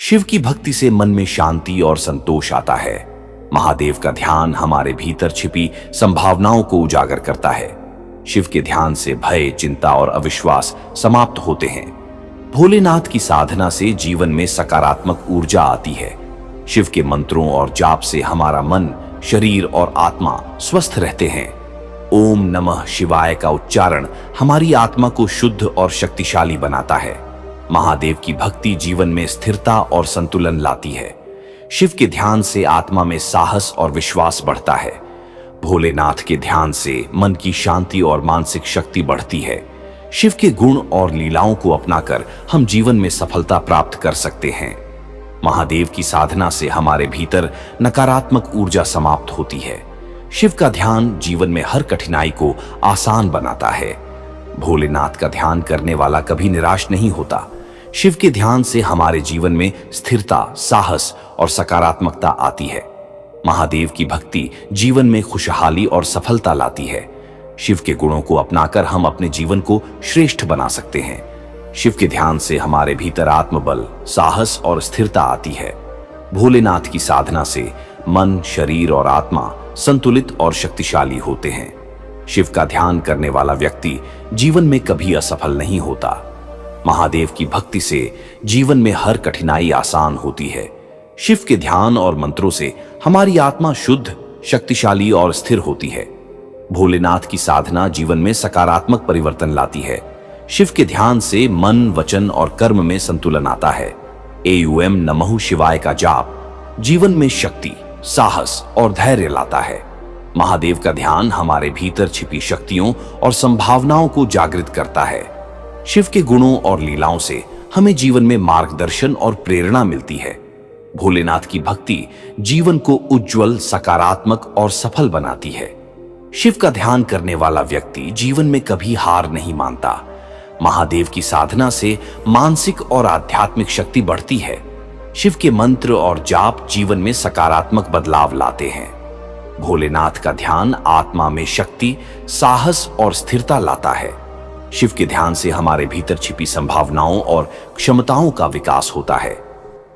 शिव की भक्ति से मन में शांति और संतोष आता है। महादेव का ध्यान हमारे भीतर छिपी संभावनाओं को उजागर करता है। शिव के ध्यान से भय, चिंता और अविश्वास समाप्त होते हैं। भोलेनाथ की साधना से जीवन में सकारात्मक ऊर्जा आती है। शिव के मंत्रों और जाप से हमारा मन, शरीर और आत्मा स्वस्थ रहते हैं। ओम नमः शिवाय का उच्चारण हमारी आत्मा को शुद्ध और शक्तिशाली बनाता है। महादेव की भक्ति जीवन में स्थिरता और संतुलन लाती है। शिव के ध्यान से आत्मा में साहस और विश्वास बढ़ता है। भोलेनाथ के ध्यान से मन की शांति और मानसिक शक्ति बढ़ती है। शिव के गुण और लीलाओं को अपनाकर हम जीवन में सफलता प्राप्त कर सकते हैं। महादेव की साधना से हमारे भीतर नकारात्मक ऊर्जा समाप्त होती है। शिव का ध्यान जीवन में हर कठिनाई को आसान बनाता है। भोलेनाथ का ध्यान करने वाला कभी निराश नहीं होता। शिव के ध्यान से हमारे जीवन में स्थिरता, साहस और सकारात्मकता आती है। महादेव की भक्ति जीवन में खुशहाली और सफलता लाती है। शिव के गुणों को अपनाकर हम अपने जीवन को श्रेष्ठ बना सकते हैं। शिव के ध्यान से हमारे भीतर आत्मबल, साहस और स्थिरता आती है। भोलेनाथ की साधना से मन, शरीर और आत्मा संतुलित और शक्तिशाली होते हैं। शिव का ध्यान करने वाला व्यक्ति जीवन में कभी असफल नहीं होता। महादेव की भक्ति से जीवन में हर कठिनाई आसान होती है। शिव के ध्यान और मंत्रों से हमारी आत्मा शुद्ध, शक्तिशाली और स्थिर होती है। भोलेनाथ की साधना जीवन में सकारात्मक परिवर्तन लाती है। शिव के ध्यान से मन, वचन और कर्म में संतुलन आता है। एओम नमः शिवाय का जाप जीवन में शक्ति, साहस और धैर्य लाता है। महादेव का ध्यान हमारे भीतर छिपी शक्तियों और संभावनाओं को जागृत करता है। शिव के गुणों और लीलाओं से हमें जीवन में मार्गदर्शन और प्रेरणा मिलती है। भोलेनाथ की भक्ति जीवन को उज्जवल, सकारात्मक और सफल बनाती है। शिव का ध्यान करने वाला व्यक्ति जीवन में कभी हार नहीं मानता। महादेव की साधना से मानसिक और आध्यात्मिक शक्ति बढ़ती है। शिव के मंत्र और जाप जीवन में सकारात्मक बदलाव लाते हैं। भोलेनाथ का ध्यान आत्मा में शक्ति, साहस और स्थिरता लाता है। शिव के ध्यान से हमारे भीतर छिपी संभावनाओं और क्षमताओं का विकास होता है।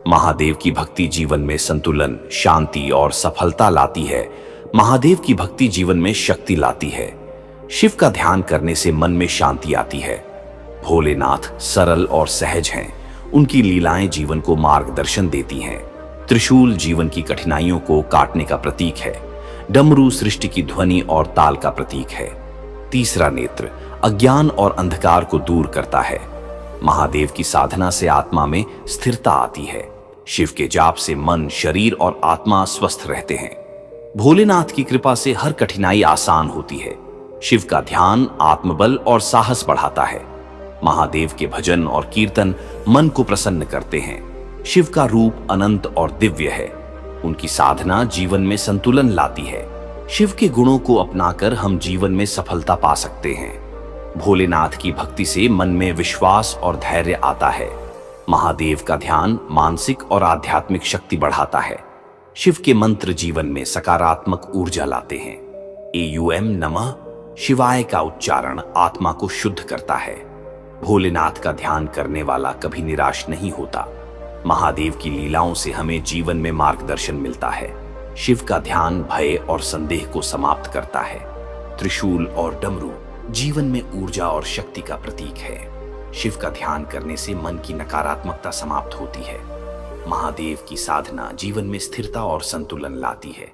महादेव की भक्ति जीवन में संतुलन, शांति और सफलता लाती है। महादेव की भक्ति जीवन में शक्ति लाती है। शिव का ध्यान करने से मन में शांति आती है। भोलेनाथ सरल और सहज हैं। उनकी लीलाएं जीवन को मार्गदर्शन देती हैं। त्रिशूल जीवन की कठिनाइयों को काटने का प्रतीक है। डमरू सृष्टि की ध्वनि और ताल का प्रतीक है। तीसरा नेत्र अज्ञान और अंधकार को दूर करता है। महादेव की साधना से आत्मा में स्थिरता आती है। शिव के जाप से मन, शरीर और आत्मा स्वस्थ रहते हैं। भोलेनाथ की कृपा से हर कठिनाई आसान होती है। शिव का ध्यान आत्मबल और साहस बढ़ाता है। महादेव के भजन और कीर्तन मन को प्रसन्न करते हैं। शिव का रूप अनंत और दिव्य है। उनकी साधना जीवन में संतुलन लाती है। शिव के गुणों को अपनाकर हम जीवन में सफलता पा सकते हैं। भोलेनाथ की भक्ति से मन में विश्वास और धैर्य आता है। महादेव का ध्यान मानसिक और आध्यात्मिक शक्ति बढ़ाता है। शिव के मंत्र जीवन में सकारात्मक ऊर्जा लाते हैं। एओम नमः शिवाय का उच्चारण आत्मा को शुद्ध करता है। भोलेनाथ का ध्यान करने वाला कभी निराश नहीं होता। महादेव की लीलाओं से हमें जीवन में मार्गदर्शन मिलता है। शिव का ध्यान भय और संदेह को समाप्त करता है। त्रिशूल और डमरू जीवन में ऊर्जा और शक्ति का प्रतीक है। शिव का ध्यान करने से मन की नकारात्मकता समाप्त होती है। महादेव की साधना जीवन में स्थिरता और संतुलन लाती है।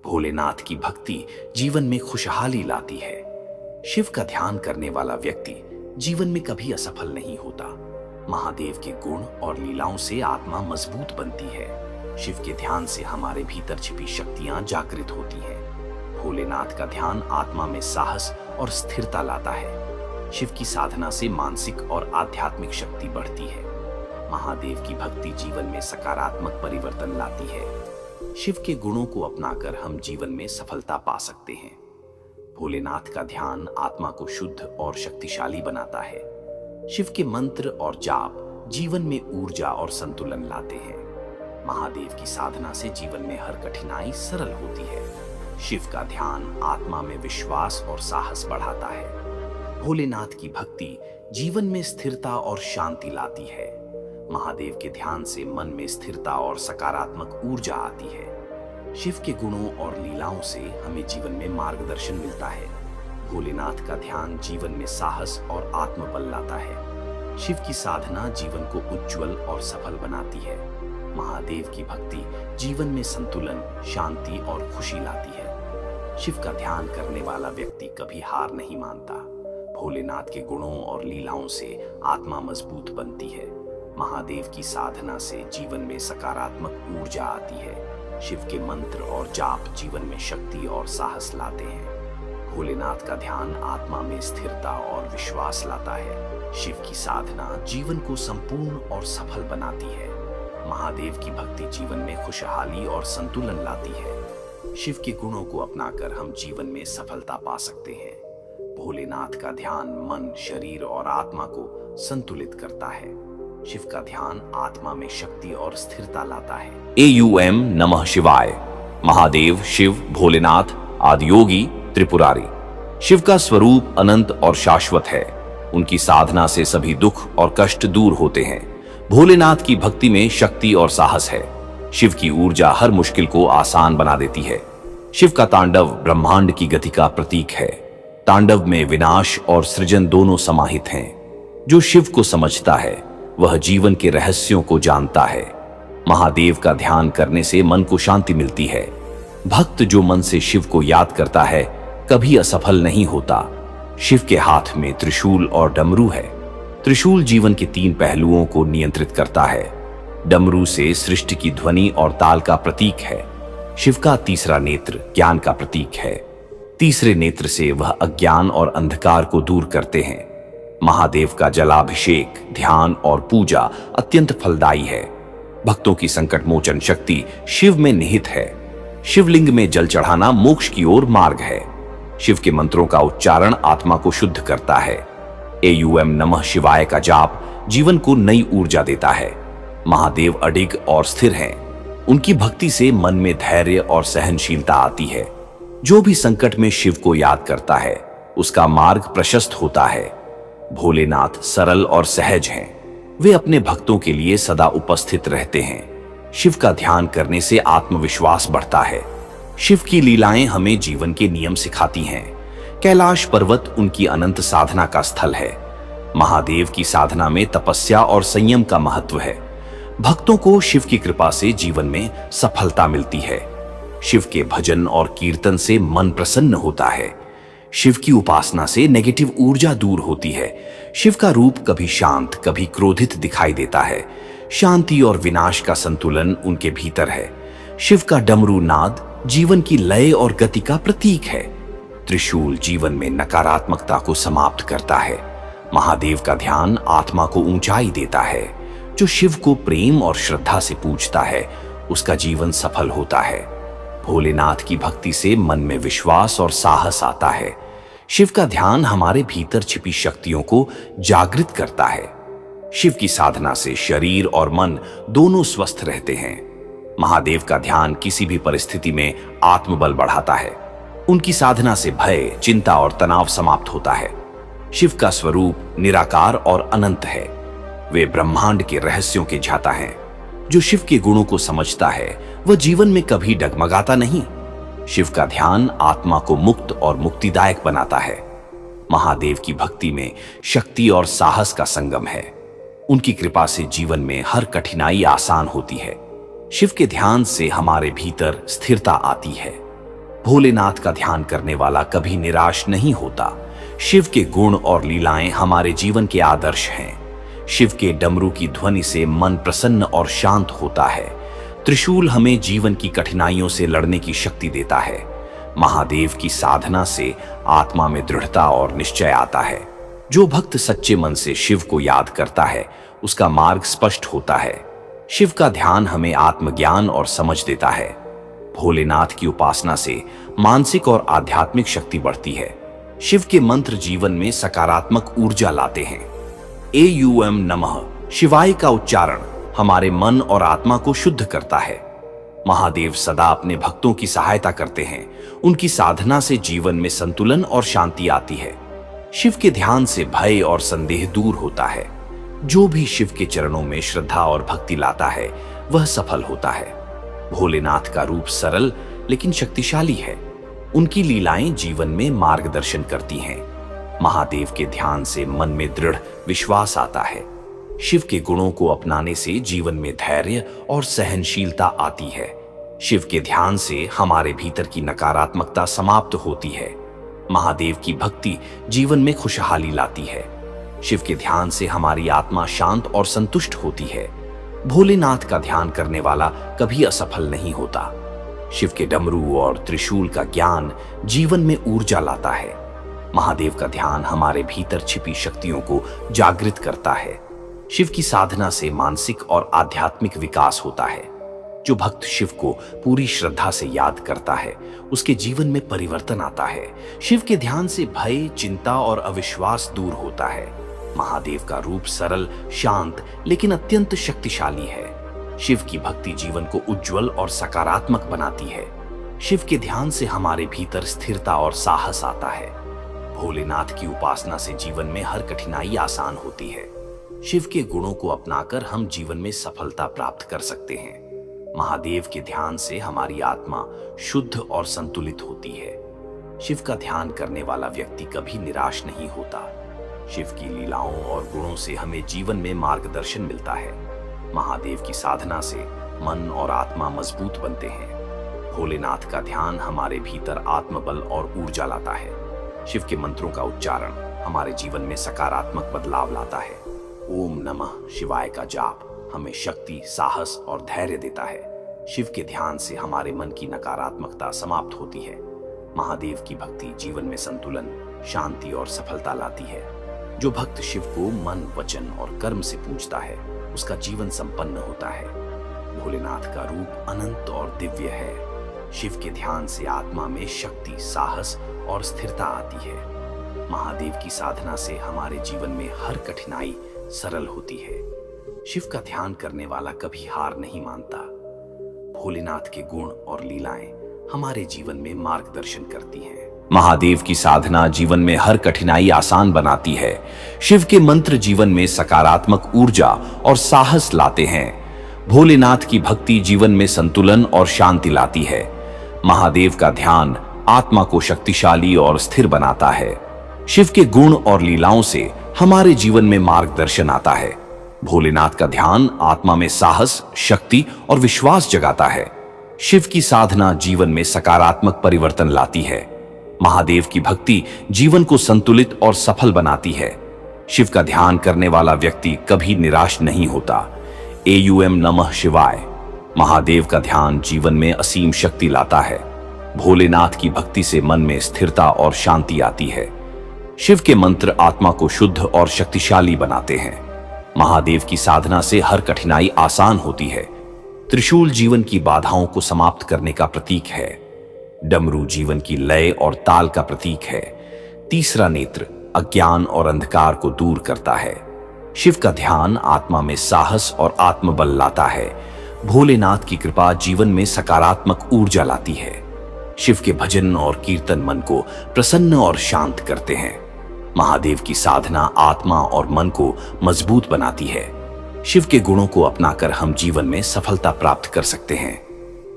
भोलेनाथ की भक्ति जीवन में खुशहाली लाती है। शिव का ध्यान करने वाला व्यक्ति जीवन में कभी असफल नहीं होता। महादेव के गुण और लीलाओं से आत्मा मजबूत बनती है। शिव के ध्यान से हमारे भीतर छिपी शक्तियां जागृत होती हैं। भोलेनाथ का ध्यान आत्मा में साहस और स्थिरता लाता है। शिव की साधना से मानसिक और आध्यात्मिक शक्ति बढ़ती है। महादेव की भक्ति जीवन में सकारात्मक परिवर्तन लाती है। शिव के गुणों को अपनाकर हम जीवन में सफलता पा सकते हैं। भोलेनाथ का ध्यान आत्मा को शुद्ध और शक्तिशाली बनाता है। शिव के मंत्र और जाप जीवन में ऊर्जा और संतुलन लाते हैं। महादेव की साधना से जीवन में हर कठिनाई सरल होती है। शिव का ध्यान आत्मा में विश्वास और साहस बढ़ाता है। भोलेनाथ की भक्ति जीवन में स्थिरता और शांति लाती है। महादेव के ध्यान से मन में स्थिरता और सकारात्मक ऊर्जा आती है। शिव के गुणों और लीलाओं से हमें जीवन में मार्गदर्शन मिलता है। भोलेनाथ का ध्यान जीवन में साहस और आत्मबल लाता है। शिव की साधना जीवन को उज्जवल और सफल बनाती है। महादेव की भक्ति जीवन में संतुलन, शांति और खुशी लाती है। शिव का ध्यान करने वाला व्यक्ति कभी हार नहीं मानता। भोलेनाथ के गुणों और लीलाओं से आत्मा मजबूत बनती है। महादेव की साधना से जीवन में सकारात्मक ऊर्जा आती है। शिव के मंत्र और जाप जीवन में शक्ति और साहस लाते हैं। भोलेनाथ का ध्यान आत्मा में स्थिरता और विश्वास लाता है। शिव की साधना जीवन को संपूर्ण और सफल बनाती है। महादेव की भक्ति जीवन में खुशहाली और संतुलन लाती है। शिव के गुणों को अपनाकर हम जीवन में सफलता पा सकते हैं। भोलेनाथ का ध्यान मन, शरीर और आत्मा को संतुलित करता है। शिव का ध्यान आत्मा में शक्ति और स्थिरता लाता है। AUM नमः शिवाय। महादेव, शिव, भोलेनाथ, आदियोगी, त्रिपुरारी। शिव का स्वरूप अनंत और शाश्वत है। उनकी साधना से सभी दुख और कष्ट दूर होते हैं। भोलेनाथ की भक्ति में शक्ति और साहस है। शिव की ऊर्जा हर मुश्किल को आसान बना देती है। शिव का तांडव ब्रह्मांड की गति का प्रतीक है। तांडव में विनाश और सृजन दोनों समाहित हैं। जो शिव को समझता है वह जीवन के रहस्यों को जानता है। महादेव का ध्यान करने से मन को शांति मिलती है। भक्त जो मन से शिव को याद करता है कभी असफल नहीं होता। शिव के हाथ में त्रिशूल और डमरू है। त्रिशूल जीवन के 3 पहलुओं को नियंत्रित करता है। डमरू से सृष्टि की ध्वनि और ताल का प्रतीक है। शिव का तीसरा नेत्र ज्ञान का प्रतीक है। तीसरे नेत्र से वह अज्ञान और अंधकार को दूर करते हैं। महादेव का जलाभिषेक, ध्यान और पूजा अत्यंत फलदायी है। भक्तों की संकट मोचन शक्ति शिव में निहित है। शिवलिंग में जल चढ़ाना मोक्ष की ओर मार्ग है। शिव के मंत्रों का उच्चारण आत्मा को शुद्ध करता है। AUM नमः शिवाय का जाप जीवन को नई ऊर्जा देता है। महादेव अडिग और स्थिर हैं। उनकी भक्ति से मन में धैर्य और सहनशीलता आती है। जो भी संकट में शिव को याद करता है उसका मार्ग प्रशस्त होता है। भोलेनाथ सरल और सहज हैं। वे अपने भक्तों के लिए सदा उपस्थित रहते हैं। शिव का ध्यान करने से आत्मविश्वास बढ़ता है। शिव की लीलाएं हमें जीवन के नियम सिखाती हैं। कैलाश पर्वत उनकी अनंत साधना का स्थल है। महादेव की साधना में तपस्या और संयम का महत्व है। भक्तों को शिव की कृपा से जीवन में सफलता मिलती है। शिव के भजन और कीर्तन से मन प्रसन्न होता है। शिव की उपासना से नेगेटिव ऊर्जा दूर होती है। शिव का रूप कभी शांत, कभी क्रोधित दिखाई देता है। शांति और विनाश का संतुलन उनके भीतर है। शिव का डमरू नाद जीवन की लय और गति का प्रतीक है। त्रिशूल जीवन में नकारात्मकता को समाप्त करता है। महादेव का ध्यान आत्मा को ऊंचाई देता है। जो शिव को प्रेम और श्रद्धा से पूजता है उसका जीवन सफल होता है। भोलेनाथ की भक्ति से मन में विश्वास और साहस आता है। शिव का ध्यान हमारे भीतर छिपी शक्तियों को जागृत करता है। शिव की साधना से शरीर और मन दोनों स्वस्थ रहते हैं। महादेव का ध्यान किसी भी परिस्थिति में आत्मबल बढ़ाता है। उनकी साधना से भय, चिंता और तनाव समाप्त होता है। शिव का स्वरूप निराकार और अनंत है। वे ब्रह्मांड के रहस्यों के ज्ञाता हैं। जो शिव के गुणों को समझता है वह जीवन में कभी डगमगाता नहीं। शिव का ध्यान आत्मा को मुक्त और मुक्तिदायक बनाता है। महादेव की भक्ति में शक्ति और साहस का संगम है। उनकी कृपा से जीवन में हर कठिनाई आसान होती है। शिव के ध्यान से हमारे भीतर स्थिरता आती है। भोलेनाथ का ध्यान करने वाला कभी निराश नहीं होता। शिव के गुण और लीलाएं हमारे जीवन के आदर्श हैं। शिव के डमरू की ध्वनि से मन प्रसन्न और शांत होता है। त्रिशूल हमें जीवन की कठिनाइयों से लड़ने की शक्ति देता है। महादेव की साधना से आत्मा में दृढ़ता और निश्चय आता है। जो भक्त सच्चे मन से शिव को याद करता है उसका मार्ग स्पष्ट होता है। शिव का ध्यान हमें आत्मज्ञान और समझ देता है। भोलेनाथ की उपासना से मानसिक और आध्यात्मिक शक्ति बढ़ती है। शिव के मंत्र जीवन में सकारात्मक ऊर्जा लाते हैं। AUM नमः शिवाय का उच्चारण हमारे मन और आत्मा को शुद्ध करता है। महादेव सदा अपने भक्तों की सहायता करते हैं। उनकी साधना से जीवन में संतुलन और शांति आती है। शिव के ध्यान से भय और संदेह दूर होता है। जो भी शिव के चरणों में श्रद्धा और भक्ति लाता है वह सफल होता है। भोलेनाथ का रूप सरल लेकिन शक्तिशाली है। उनकी लीलाएं जीवन में मार्गदर्शन करती हैं। महादेव के ध्यान से मन में दृढ़ विश्वास आता है। शिव के गुणों को अपनाने से जीवन में धैर्य और सहनशीलता आती है। शिव के ध्यान से हमारे भीतर की नकारात्मकता समाप्त होती है। महादेव की भक्ति जीवन में खुशहाली लाती है। शिव के ध्यान से हमारी आत्मा शांत और संतुष्ट होती है। भोलेनाथ का ध्यान करने वाला कभी असफल नहीं होता। शिव के डमरू और त्रिशूल का ज्ञान जीवन में ऊर्जा लाता है। महादेव का ध्यान हमारे भीतर छिपी शक्तियों को जागृत करता है। शिव की साधना से मानसिक और आध्यात्मिक विकास होता है। जो भक्त शिव को पूरी श्रद्धा से याद करता है उसके जीवन में परिवर्तन आता है। शिव के ध्यान से भय, चिंता और अविश्वास दूर होता है। महादेव का रूप सरल, शांत लेकिन अत्यंत शक्तिशाली है। शिव की भक्ति जीवन को उज्जवल और सकारात्मक बनाती है। शिव के ध्यान से हमारे भीतर स्थिरता और साहस आता है। भोलेनाथ की उपासना से जीवन में हर कठिनाई आसान होती है। शिव के गुणों को अपनाकर हम जीवन में सफलता प्राप्त कर सकते हैं। महादेव के ध्यान से हमारी आत्मा शुद्ध और संतुलित होती है। शिव का ध्यान करने वाला व्यक्ति कभी निराश नहीं होता। शिव की लीलाओं और गुणों से हमें जीवन में मार्गदर्शन मिलता है। महादेव की साधना से मन और आत्मा मजबूत बनते हैं। भोलेनाथ का ध्यान हमारे भीतर आत्मबल और ऊर्जा लाता है। शिव के मंत्रों का उच्चारण हमारे जीवन में सकारात्मक बदलाव लाता है। ओम नमः शिवाय का जाप हमें शक्ति, साहस और धैर्य देता है। शिव के ध्यान से हमारे मन की नकारात्मकता समाप्त होती है। महादेव की भक्ति जीवन में संतुलन, शांति और सफलता लाती है। जो भक्त शिव को मन, वचन और कर्म से पूजता है उसका जीवन संपन्न होता है। भोलेनाथ का रूप अनंत और दिव्य है। शिव के ध्यान से आत्मा में शक्ति, साहस और स्थिरता आती है। महादेव की साधना से हमारे जीवन में हर कठिनाई सरल होती है। शिव का ध्यान करने वाला कभी हार नहीं मानता। भोलेनाथ के गुण और लीलाएं हमारे जीवन में मार्गदर्शन करती हैं। महादेव की साधना जीवन में हर कठिनाई आसान बनाती है। शिव के मंत्र जीवन में सकारात्मक ऊर्जा और साहस लाते हैं। भोलेनाथ की भक्ति जीवन में संतुलन और शांति लाती है। महादेव का ध्यान आत्मा को शक्तिशाली और स्थिर बनाता है। शिव के गुण और लीलाओं से हमारे जीवन में मार्गदर्शन आता है। भोलेनाथ का ध्यान आत्मा में साहस, शक्ति और विश्वास जगाता है। शिव की साधना जीवन में सकारात्मक परिवर्तन लाती है। महादेव की भक्ति जीवन को संतुलित और सफल बनाती है। शिव का ध्यान करने वाला व्यक्ति कभी निराश नहीं होता। एयूएम नमः शिवाय। महादेव का ध्यान जीवन में असीम शक्ति लाता है। भोलेनाथ की भक्ति से मन में स्थिरता और शांति आती है। शिव के मंत्र आत्मा को शुद्ध और शक्तिशाली बनाते हैं। महादेव की साधना से हर कठिनाई आसान होती है। त्रिशूल जीवन की बाधाओं को समाप्त करने का प्रतीक है। डमरू जीवन की लय और ताल का प्रतीक है। तीसरा नेत्र अज्ञान और अंधकार को दूर करता है। शिव का ध्यान आत्मा में साहस और आत्मबल लाता है। भोलेनाथ की कृपा जीवन में सकारात्मक ऊर्जा लाती है। शिव के भजन और कीर्तन मन को प्रसन्न और शांत करते हैं। महादेव की साधना आत्मा और मन को मजबूत बनाती है। शिव के गुणों को अपनाकर हम जीवन में सफलता प्राप्त कर सकते हैं।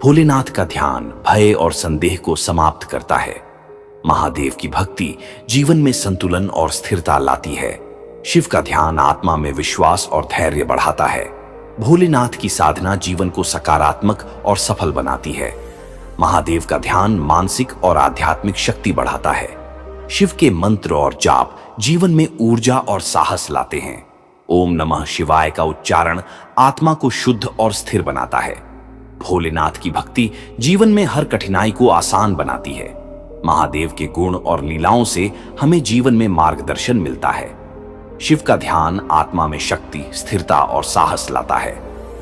भोलेनाथ का ध्यान भय और संदेह को समाप्त करता है। महादेव की भक्ति जीवन में संतुलन और स्थिरता लाती है। शिव का ध्यान आत्मा में विश्वास और धैर्य बढ़ाता है। भोलेनाथ की साधना जीवन को सकारात्मक और सफल बनाती है। महादेव का ध्यान मानसिक और आध्यात्मिक शक्ति बढ़ाता है। शिव के मंत्र और जाप जीवन में ऊर्जा और साहस लाते हैं। ओम नमः शिवाय का उच्चारण आत्मा को शुद्ध और स्थिर बनाता है। भोलेनाथ की भक्ति जीवन में हर कठिनाई को आसान बनाती है। महादेव के गुण और लीलाओं से हमें जीवन में मार्गदर्शन मिलता है। शिव का ध्यान आत्मा में शक्ति, स्थिरता और साहस लाता है।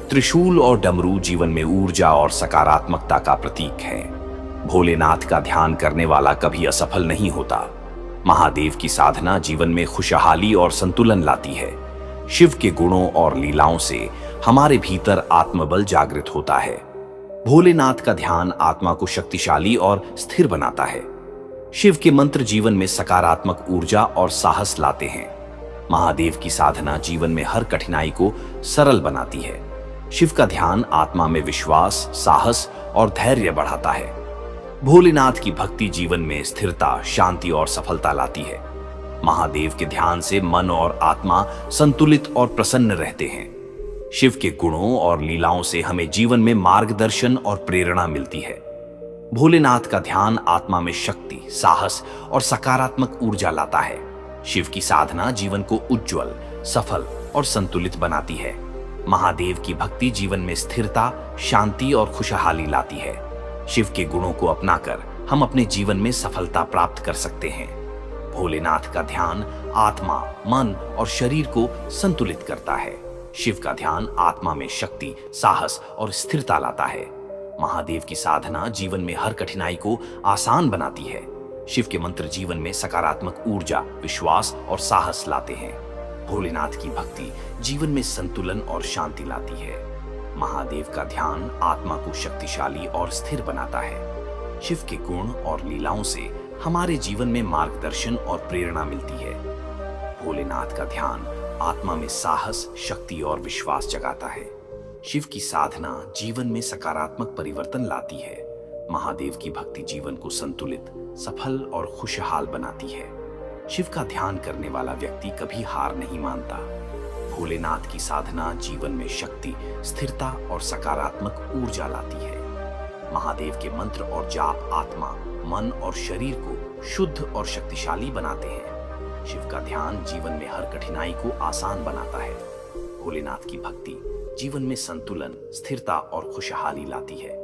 त्रिशूल और डमरू जीवन में ऊर्जा और सकारात्मकता का प्रतीक है। भोलेनाथ का ध्यान करने वाला कभी असफल नहीं होता। महादेव की साधना जीवन में खुशहाली और संतुलन लाती है। शिव के गुणों और लीलाओं से हमारे भीतर आत्मबल जागृत होता है। भोलेनाथ का ध्यान आत्मा को शक्तिशाली और स्थिर बनाता है। शिव के मंत्र जीवन में सकारात्मक ऊर्जा और साहस लाते हैं। महादेव की साधना जीवन में हर कठिनाई को सरल बनाती है। शिव का ध्यान आत्मा में विश्वास, साहस और धैर्य बढ़ाता है। भोलेनाथ की भक्ति जीवन में स्थिरता, शांति और सफलता लाती है। महादेव के ध्यान से मन और आत्मा संतुलित और प्रसन्न रहते हैं। शिव के गुणों और लीलाओं से हमें जीवन में मार्गदर्शन और प्रेरणा मिलती है। भोलेनाथ का ध्यान आत्मा में शक्ति, साहस और सकारात्मक ऊर्जा लाता है। शिव की साधना जीवन को उज्जवल, सफल और संतुलित बनाती है। महादेव की भक्ति जीवन में स्थिरता, शांति और खुशहाली लाती है। शिव के गुणों को अपनाकर हम अपने जीवन में सफलता प्राप्त कर सकते हैं। भोलेनाथ का ध्यान आत्मा, मन और शरीर को संतुलित करता है। शिव का ध्यान आत्मा में शक्ति, साहस और स्थिरता लाता है। महादेव की साधना जीवन में हर कठिनाई को आसान बनाती है। शिव के मंत्र जीवन में सकारात्मक ऊर्जा, विश्वास और साहस लाते हैं। भोलेनाथ की भक्ति जीवन में संतुलन और शांति लाती है। महादेव का ध्यान आत्मा को शक्तिशाली और स्थिर बनाता है। शिव के गुण और लीलाओं से हमारे जीवन में मार्गदर्शन और प्रेरणा मिलती है। भोलेनाथ का ध्यान आत्मा में साहस, शक्ति और विश्वास जगाता है। शिव की साधना जीवन में सकारात्मक परिवर्तन लाती है। महादेव की भक्ति जीवन को संतुलित, सफल और खुशहाल बनाती है। शिव का ध्यान करने वाला व्यक्ति कभी हार नहीं मानता। भोलेनाथ की साधना जीवन में शक्ति, स्थिरता और सकारात्मक ऊर्जा लाती है। महादेव के मंत्र और जाप आत्मा, मन और शरीर को शुद्ध और शक्तिशाली बनाते हैं। शिव का ध्यान जीवन में हर कठिनाई को आसान बनाता है। भोलेनाथ की भक्ति जीवन में संतुलन, स्थिरता और खुशहाली लाती है।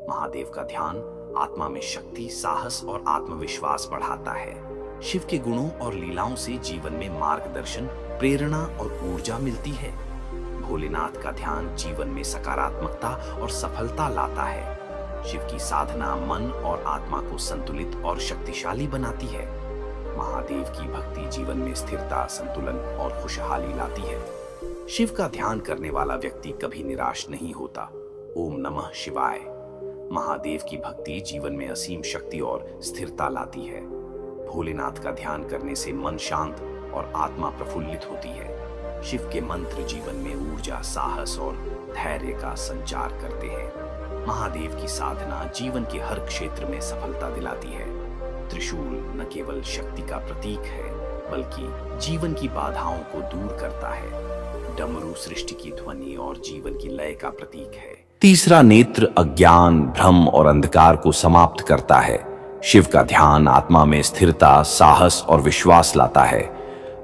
महादेव का ध्यान आत्मा में शक्ति, साहस और आत्मविश्वास बढ़ाता है। शिव के गुणों और लीलाओं से जीवन में मार्गदर्शन, प्रेरणा और ऊर्जा मिलती है। भोलेनाथ का ध्यान जीवन में सकारात्मकता और सफलता लाता है। शिव की साधना मन और आत्मा को संतुलित और शक्तिशाली बनाती है। महादेव की भक्ति जीवन में स्थिरता, संतुलन और खुशहाली लाती है। शिव का ध्यान करने वाला व्यक्ति कभी निराश नहीं होता। ओम नमः शिवाय। महादेव की भक्ति जीवन में असीम शक्ति और स्थिरता लाती है। भोलेनाथ का ध्यान करने से मन शांत और आत्मा प्रफुल्लित होती है। शिव के मंत्र जीवन में ऊर्जा, साहस और धैर्य का संचार करते हैं। महादेव की साधना जीवन के हर क्षेत्र में सफलता दिलाती है। त्रिशूल न केवल शक्ति का प्रतीक है, बल्कि जीवन की बाधाओं को दूर करता है। डमरू सृष्टि की ध्वनि और जीवन की लय का प्रतीक है। तीसरा नेत्र अज्ञान, भ्रम और अंधकार को समाप्त करता है। शिव का ध्यान आत्मा में स्थिरता, साहस और विश्वास लाता है।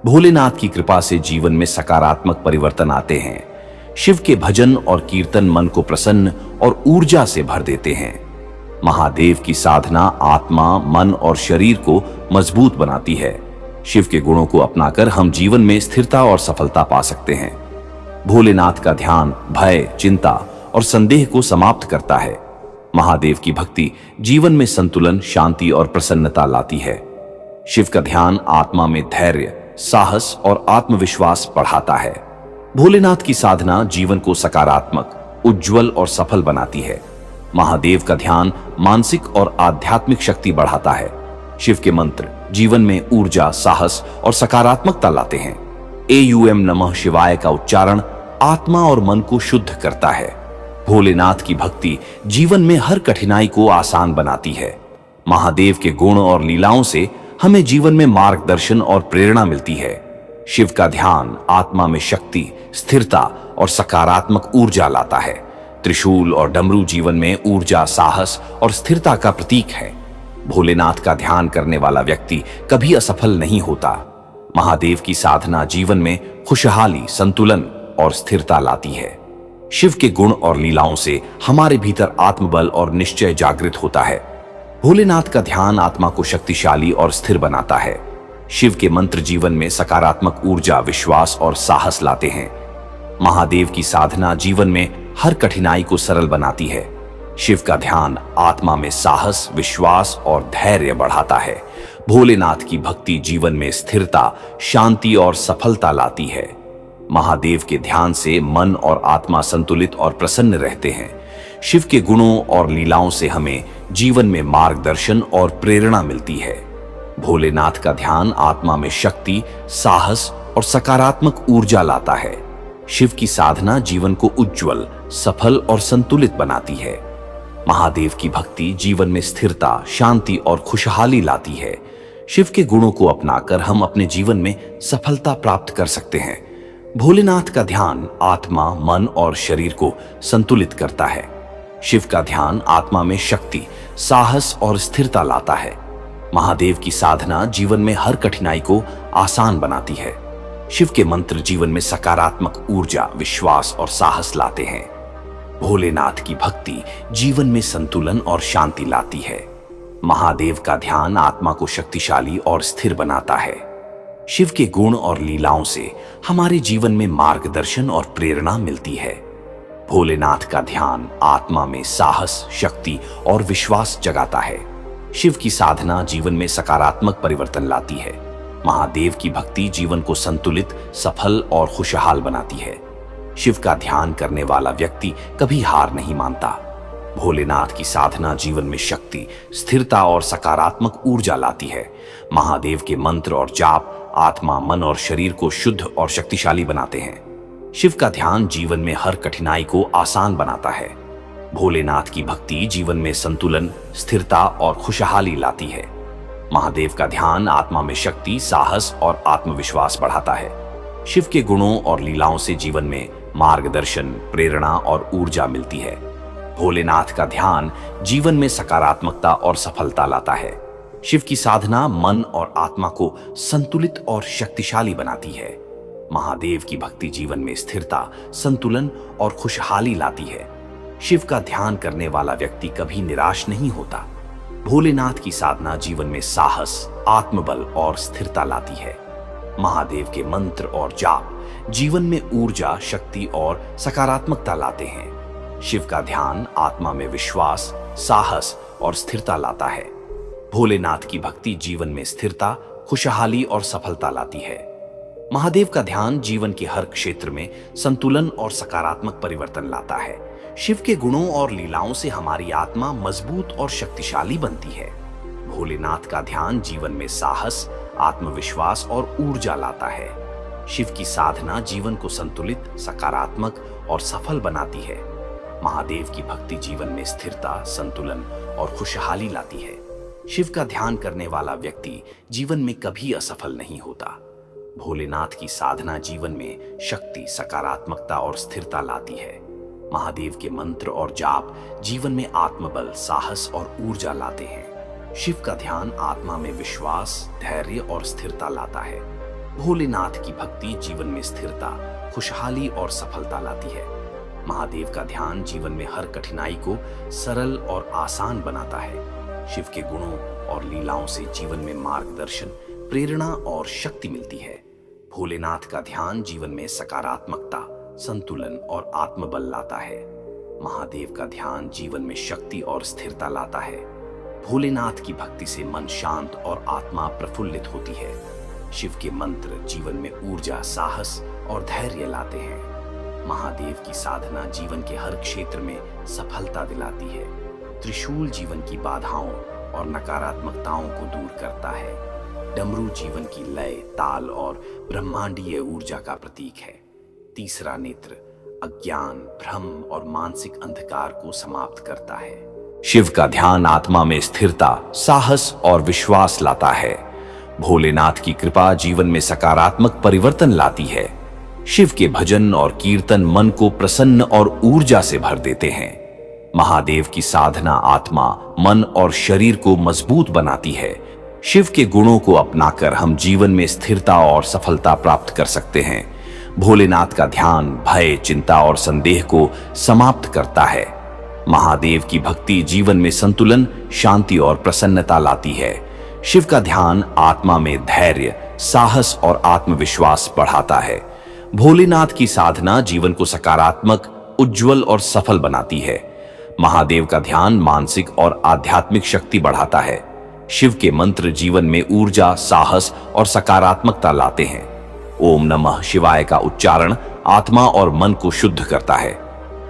भोलेनाथ की कृपा से जीवन में सकारात्मक परिवर्तन आते हैं। शिव के भजन और कीर्तन मन को प्रसन्न और ऊर्जा से भर देते हैं। महादेव की साधना आत्मा, मन और शरीर को मजबूत बनाती है। शिव के गुणों को अपनाकर हम जीवन में स्थिरता और सफलता पा सकते हैं। भोलेनाथ का ध्यान भय, चिंता और संदेह को समाप्त करता है। महादेव की भक्ति जीवन में संतुलन, शांति और प्रसन्नता लाती है। शिव का ध्यान आत्मा में धैर्य, साहस और आत्मविश्वास बढ़ाता है। भोलेनाथ की साधना जीवन को सकारात्मक, उज्जवल और सफल बनाती है। महादेव का ध्यान मानसिक और आध्यात्मिक शक्ति बढ़ाता है। शिव के मंत्र जीवन में ऊर्जा, साहस और सकारात्मकता लाते हैं। एयूएम नमः शिवाय का उच्चारण आत्मा और मन को शुद्ध करता है। भोलेनाथ की भक्ति जीवन में हर कठिनाई को आसान बनाती है। महादेव के गुण और लीलाओं से हमें जीवन में मार्गदर्शन और प्रेरणा मिलती है। शिव का ध्यान आत्मा में शक्ति, स्थिरता और सकारात्मक ऊर्जा लाता है। त्रिशूल और डमरू जीवन में ऊर्जा, साहस और स्थिरता का प्रतीक है। भोलेनाथ का ध्यान करने वाला व्यक्ति कभी असफल नहीं होता। महादेव की साधना जीवन में खुशहाली, संतुलन और स्थिरता लाती है। शिव के गुण और लीलाओं से हमारे भीतर आत्मबल और निश्चय जागृत होता है। भोलेनाथ का ध्यान आत्मा को शक्तिशाली और स्थिर बनाता है। शिव के मंत्र जीवन में सकारात्मक ऊर्जा, विश्वास और साहस लाते हैं। महादेव की साधना जीवन में हर कठिनाई को सरल बनाती है। शिव का ध्यान आत्मा में साहस, विश्वास और धैर्य बढ़ाता है। भोलेनाथ की भक्ति जीवन में स्थिरता, शांति और सफलता लाती है। महादेव के ध्यान से मन और आत्मा संतुलित और प्रसन्न रहते हैं। शिव के गुणों और लीलाओं से हमें जीवन में मार्गदर्शन और प्रेरणा मिलती है। भोलेनाथ का ध्यान आत्मा में शक्ति, साहस और सकारात्मक ऊर्जा लाता है। शिव की साधना जीवन को उज्जवल, सफल और संतुलित बनाती है। महादेव की भक्ति जीवन में स्थिरता, शांति और खुशहाली लाती है। शिव के गुणों को अपनाकर हम अपने जीवन में सफलता प्राप्त कर सकते हैं। भोलेनाथ का ध्यान आत्मा, मन और शरीर को संतुलित करता है। शिव का ध्यान आत्मा में शक्ति, साहस और स्थिरता लाता है। महादेव की साधना जीवन में हर कठिनाई को आसान बनाती है। शिव के मंत्र जीवन में सकारात्मक ऊर्जा, विश्वास और साहस लाते हैं। भोलेनाथ की भक्ति जीवन में संतुलन और शांति लाती है। महादेव का ध्यान आत्मा को शक्तिशाली और स्थिर बनाता है। शिव के गुण और लीलाओं से हमारे जीवन में मार्गदर्शन और प्रेरणा मिलती है। भोलेनाथ का ध्यान आत्मा में साहस, शक्ति और विश्वास जगाता है। शिव की साधना जीवन में सकारात्मक परिवर्तन लाती है। महादेव की भक्ति जीवन को संतुलित, सफल और खुशहाल बनाती है। शिव का ध्यान करने वाला व्यक्ति कभी हार नहीं मानता। भोलेनाथ की साधना जीवन में शक्ति, स्थिरता और सकारात्मक ऊर्जा लाती है। महादेव के मंत्र और जाप आत्मा, मन और शरीर को शुद्ध और शक्तिशाली बनाते हैं। शिव का ध्यान जीवन में हर कठिनाई को आसान बनाता है। भोलेनाथ की भक्ति जीवन में संतुलन, स्थिरता और खुशहाली लाती है। महादेव का ध्यान आत्मा में शक्ति, साहस और आत्मविश्वास बढ़ाता है। शिव के गुणों और लीलाओं से जीवन में मार्गदर्शन, प्रेरणा और ऊर्जा मिलती है। भोलेनाथ का ध्यान जीवन में सकारात्मकता और सफलता लाता है। शिव की साधना मन और आत्मा को संतुलित और शक्तिशाली बनाती है। महादेव की भक्ति जीवन में स्थिरता, संतुलन और खुशहाली लाती है। शिव का ध्यान करने वाला व्यक्ति कभी निराश नहीं होता। भोलेनाथ की साधना जीवन में साहस, आत्मबल और स्थिरता लाती है। महादेव के मंत्र और जाप जीवन में ऊर्जा, शक्ति और सकारात्मकता लाते हैं। शिव का ध्यान आत्मा में विश्वास, साहस और स्थिरता लाता है। भोलेनाथ की भक्ति जीवन में स्थिरता, खुशहाली और सफलता लाती है। महादेव का ध्यान जीवन के हर क्षेत्र में संतुलन और सकारात्मक परिवर्तन लाता है। शिव के गुणों और लीलाओं से हमारी आत्मा मजबूत और शक्तिशाली बनती है। भोलेनाथ का ध्यान जीवन में साहस, आत्मविश्वास और ऊर्जा लाता है। शिव की साधना जीवन को संतुलित, सकारात्मक और सफल बनाती है। महादेव की भक्ति जीवन में स्थिरता, संतुलन और खुशहाली लाती है। शिव का ध्यान करने वाला व्यक्ति जीवन में कभी असफल नहीं होता। भोलेनाथ की साधना जीवन में शक्ति, सकारात्मकता और स्थिरता लाती है। महादेव के मंत्र और जाप जीवन में आत्मबल, साहस और ऊर्जा लाते हैं। शिव का ध्यान आत्मा में विश्वास, धैर्य और स्थिरता लाता है। भोलेनाथ की भक्ति जीवन में स्थिरता, खुशहाली और सफलता लाती है। महादेव का ध्यान जीवन में हर कठिनाई को सरल और आसान बनाता है। शिव के गुणों और लीलाओं से जीवन में मार्गदर्शन, प्रेरणा और शक्ति मिलती है। भोलेनाथ का ध्यान जीवन में सकारात्मकता, संतुलन और आत्मबल लाता है। महादेव का ध्यान जीवन में शक्ति और स्थिरता लाता है। भोलेनाथ की भक्ति से मन शांत और आत्मा प्रफुल्लित होती है। शिव के मंत्र जीवन में ऊर्जा, साहस और धैर्य लाते हैं। महादेव की साधना जीवन के हर क्षेत्र में सफलता दिलाती है। त्रिशूल जीवन की बाधाओं और नकारात्मकताओं को दूर करता है। डमरू जीवन की लय, ताल और ब्रह्मांडीय ऊर्जा का प्रतीक है। तीसरा नेत्र अज्ञान, भ्रम और मानसिक अंधकार को समाप्त करता है। शिव का ध्यान आत्मा में स्थिरता, साहस और विश्वास लाता है। भोलेनाथ की कृपा जीवन में सकारात्मक परिवर्तन लाती है। शिव के भजन और कीर्तन मन को प्रसन्न और ऊर्जा से भर देते हैं। महादेव की साधना आत्मा, मन और शरीर को मजबूत बनाती है। शिव के गुणों को अपनाकर हम जीवन में स्थिरता और सफलता प्राप्त कर सकते हैं। भोलेनाथ का ध्यान भय, चिंता और संदेह को समाप्त करता है। महादेव की भक्ति जीवन में संतुलन, शांति और प्रसन्नता लाती है। शिव का ध्यान आत्मा में धैर्य, साहस और आत्मविश्वास बढ़ाता है। भोलेनाथ की साधना जीवन को सकारात्मक, उज्जवल और सफल बनाती है। महादेव का ध्यान मानसिक और आध्यात्मिक शक्ति बढ़ाता है। शिव के मंत्र जीवन में ऊर्जा, साहस और सकारात्मकता लाते हैं। ओम नमः शिवाय का उच्चारण आत्मा और मन को शुद्ध करता है।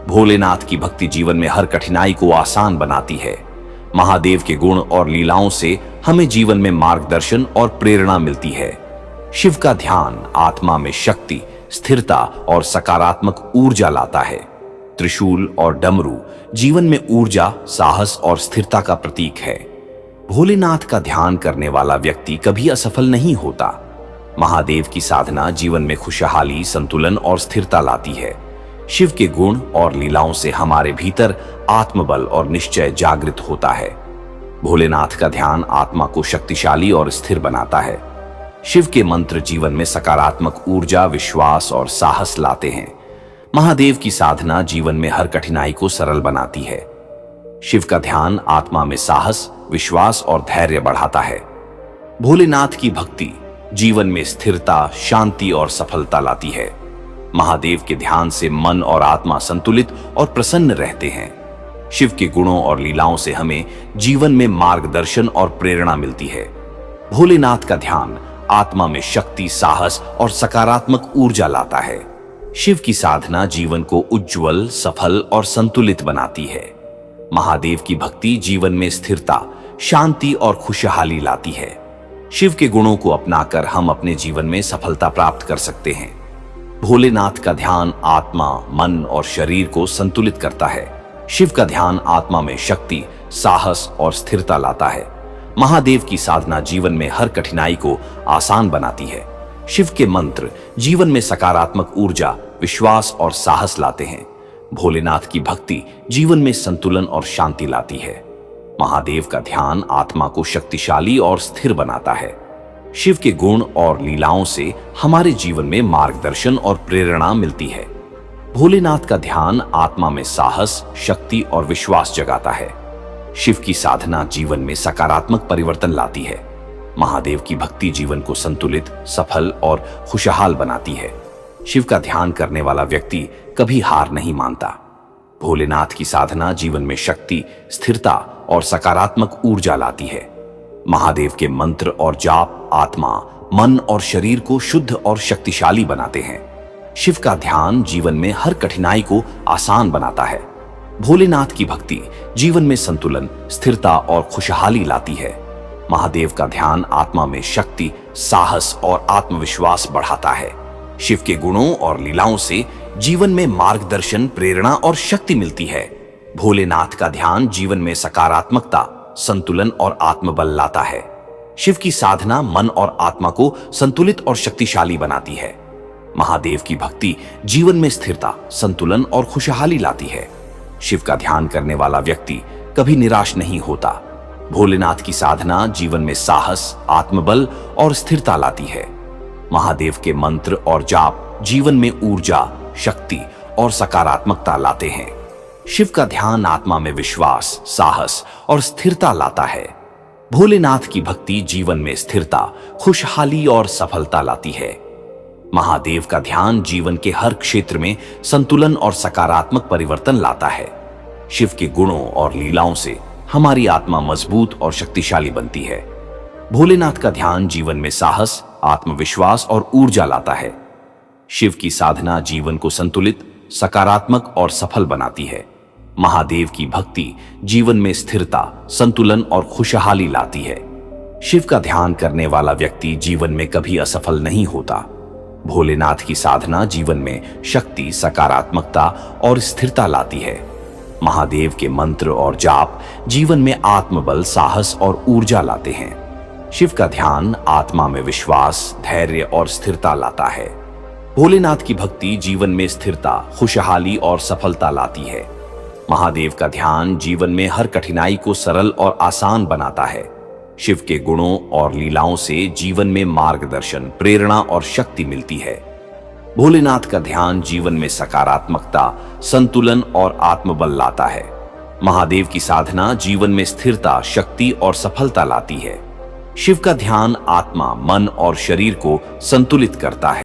भोलेनाथ की भक्ति जीवन में हर कठिनाई को आसान बनाती है। महादेव के गुण और लीलाओं से हमें जीवन में मार्गदर्शन और प्रेरणा मिलती है। शिव का ध्यान आत्मा में शक्ति, स्थिरता और सकारात्मक ऊर्जा लाता है। त्रिशूल और डमरू जीवन में ऊर्जा, साहस और स्थिरता का प्रतीक है। भोलेनाथ का ध्यान करने वाला व्यक्ति कभी असफल नहीं होता। महादेव की साधना जीवन में खुशहाली, संतुलन और स्थिरता लाती है। शिव के गुण और लीलाओं से हमारे भीतर आत्मबल और निश्चय जागृत होता है। भोलेनाथ का ध्यान आत्मा को शक्तिशाली और स्थिर बनाता है। शिव के मंत्र जीवन में सकारात्मक ऊर्जा, विश्वास और साहस लाते हैं। महादेव की साधना जीवन में हर कठिनाई को सरल बनाती है। शिव का ध्यान आत्मा में साहस, विश्वास और धैर्य बढ़ाता है। भोलेनाथ की भक्ति जीवन में स्थिरता, शांति और सफलता लाती है। महादेव के ध्यान से मन और आत्मा संतुलित और प्रसन्न रहते हैं। शिव के गुणों और लीलाओं से हमें जीवन में मार्गदर्शन और प्रेरणा मिलती है। भोलेनाथ का ध्यान आत्मा में शक्ति, साहस और सकारात्मक ऊर्जा लाता है। शिव की साधना जीवन को उज्जवल, सफल और संतुलित बनाती है। महादेव की भक्ति जीवन में स्थिरता, शांति और खुशहाली लाती है। शिव के गुणों को अपनाकर हम अपने जीवन में सफलता प्राप्त कर सकते हैं। भोलेनाथ का ध्यान आत्मा, मन और शरीर को संतुलित करता है। शिव का ध्यान आत्मा में शक्ति, साहस और स्थिरता लाता है। महादेव की साधना जीवन में हर कठिनाई को आसान बनाती है। शिव के मंत्र जीवन में सकारात्मक ऊर्जा, विश्वास और साहस लाते हैं। भोलेनाथ की भक्ति जीवन में संतुलन और शांति लाती है। महादेव का ध्यान आत्मा को शक्तिशाली और स्थिर बनाता है। शिव के गुण और लीलाओं से हमारे जीवन में मार्गदर्शन और प्रेरणा मिलती है। भोलेनाथ का ध्यान आत्मा में साहस, शक्ति और विश्वास जगाता है। शिव की साधना जीवन में सकारात्मक परिवर्तन लाती है। महादेव की भक्ति जीवन को संतुलित, सफल और खुशहाल बनाती है। शिव का ध्यान करने वाला व्यक्ति कभी हार नहीं मानता। भोलेनाथ की साधना जीवन में शक्ति, स्थिरता और सकारात्मक ऊर्जा लाती है। महादेव के मंत्र और जाप आत्मा, मन और शरीर को शुद्ध और शक्तिशाली बनाते हैं। शिव का ध्यान जीवन में हर कठिनाई को आसान बनाता है। भोलेनाथ की भक्ति जीवन में संतुलन, स्थिरता और खुशहाली लाती है। महादेव का ध्यान आत्मा में शक्ति, साहस और आत्मविश्वास बढ़ाता है। शिव के गुणों और लीलाओं से जीवन में मार्गदर्शन, प्रेरणा और शक्ति मिलती है। भोलेनाथ का ध्यान जीवन में सकारात्मकता, संतुलन और आत्मबल लाता है। शिव की साधना मन और आत्मा को संतुलित और शक्तिशाली बनाती है। महादेव की भक्ति जीवन में स्थिरता, संतुलन और खुशहाली लाती है। शिव का ध्यान करने वाला व्यक्ति कभी निराश नहीं होता। भोलेनाथ की साधना जीवन में साहस, आत्मबल और स्थिरता लाती है। महादेव के मंत्र और जाप जीवन में ऊर्जा, शक्ति और सकारात्मकता लाते हैं। शिव का ध्यान आत्मा में विश्वास, साहस और स्थिरता लाता है। भोलेनाथ की भक्ति जीवन में स्थिरता, खुशहाली और सफलता लाती है। महादेव का ध्यान जीवन के हर क्षेत्र में संतुलन और सकारात्मक परिवर्तन लाता है। शिव के गुणों और लीलाओं से हमारी आत्मा मजबूत और शक्तिशाली बनती है। भोलेनाथ का ध्यान जीवन में साहस, आत्मविश्वास और ऊर्जा लाता है। शिव की साधना जीवन को संतुलित, सकारात्मक और सफल बनाती है। महादेव की भक्ति जीवन में स्थिरता, संतुलन और खुशहाली लाती है। शिव का ध्यान करने वाला व्यक्ति जीवन में कभी असफल नहीं होता। भोलेनाथ की साधना जीवन में शक्ति, सकारात्मकता और स्थिरता लाती है। महादेव के मंत्र और जाप जीवन में आत्मबल, साहस और ऊर्जा लाते हैं। शिव का ध्यान आत्मा में विश्वास, धैर्य और स्थिरता लाता है। भोलेनाथ की भक्ति जीवन में स्थिरता, खुशहाली और सफलता लाती है। महादेव का ध्यान जीवन में हर कठिनाई को सरल और आसान बनाता है। शिव के गुणों और लीलाओं से जीवन में मार्गदर्शन, प्रेरणा और शक्ति मिलती है। भोलेनाथ का ध्यान जीवन में सकारात्मकता, संतुलन और आत्मबल लाता है। महादेव की साधना जीवन में स्थिरता, शक्ति और सफलता लाती है। शिव का ध्यान आत्मा, मन और शरीर को संतुलित करता है।